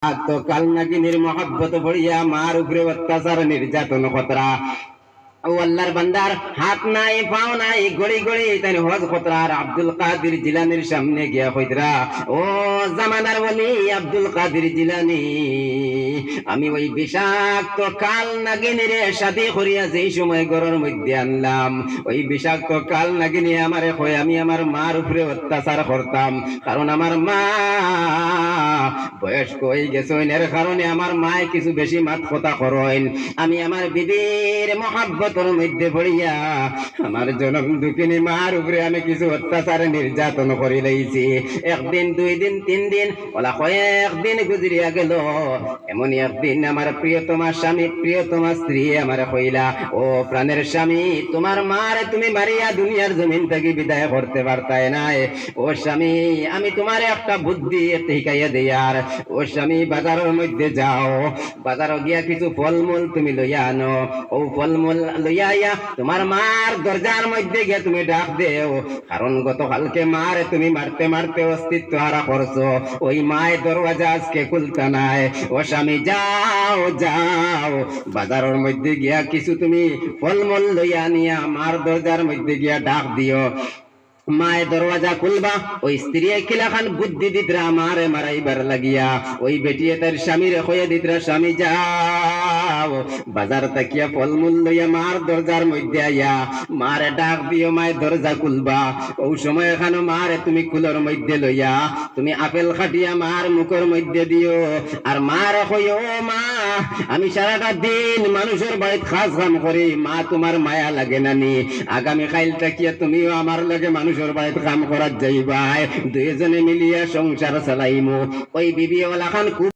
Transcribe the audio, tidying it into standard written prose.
তো কাল নাগিনীর মহব্বত ভরিয়া মার উপরে অত্যাচার নির্যাতন খতরা ও আল্লাহর বান্দার হাত নাই পাও নাই গড়ি গড়ি তাই হজ খতরার আব্দুল কাদের জিলানির সামনে গিয়া কইতরা ও জামানার বলি আব্দুল কাদের জিলানি আমি ওই বিষাক্ত কাল নাগিনীর শাদি করিয়া যেই সময় ঘরের মধ্যে আনলাম ওই বিষাক্ত কাল নাগিনী আমারে কই আমি আমার মার উপরে অত্যাচার করতাম কারণ আমার মা বয়স্ক হয়ে গেছে এর কারণে আমার মায় কিছু বেশি মাত কথা করেন আমি আমার বিবির মহাব্বতের মধ্যে পড়িয়া আমার জনম দুঃখিনী মার উপরে আমি কিছু অত্যাচার নির্যাতন করে লইছি একদিন দুই দিন তিন দিন ওলা কয়েকদিন গুজরিয়া গেল এমনই একদিন আমার প্রিয়তমা স্বামী প্রিয়তমা স্ত্রী আমার কইলা ও প্রাণের স্বামী তোমার মারে তুমি মারিয়া দুনিয়ার জমিন থেকে বিদায় করতে পারতাই নাই ও স্বামী আমি তোমার একটা বুদ্ধি শিখাইয়া দেই আর ও স্বামী বাজারের মধ্যে যাও বাজারে গিয়া কিছু ফলমূল তুমি লইয়া আনো ও ফলমূল লইয়া আইয়া তোমার মার দরজার মধ্যে গিয়া তুমি ডাক দেও কারণ গতকালকে মারে তুমি মারতে মারতে অস্তিত্ব হারা করছো ওই মায়ের দরওয়াজা আজকে খুলতা নাই ও স্বামী যাও যাও বাজারের মধ্যে গিয়া কিছু তুমি ফলমূল লইয়া নিয়া মার দরজার মধ্যে গিয়া ডাক দিও মায়ের দরওয়াজা খুলবা ওই স্ত্রী কিলাখান বুদ্ধি দিতরা মারে মারাইবার লাগিয়া ওই বেটিয়ে তার স্বামীর হয়ে দিতরা স্বামী যাও বাজার তাকিয়া ফলমূল লইয়া মার দরজার মধ্যে আইয়া মারে ডাক দিও মায়ের দরজা খুলবা ওই সময় এখানে মারে তুমি কুলোর মধ্যে লইয়া তুমি আপেল খাটিয়া মার মুখের মধ্যে দিও আর মারে কইও মা আমি সারাটা দিন মানুষের বাড়িতে খাস কাম করি মা তোমার মায়া লাগে নানি আগামী কাইল তাকিয়া তুমিও আমার লাগে মানুষের বাড়িতে কাম করার যাইবা দুইজনে মিলিয়া সংসার চালাইমু ওই বিবি ওলা খান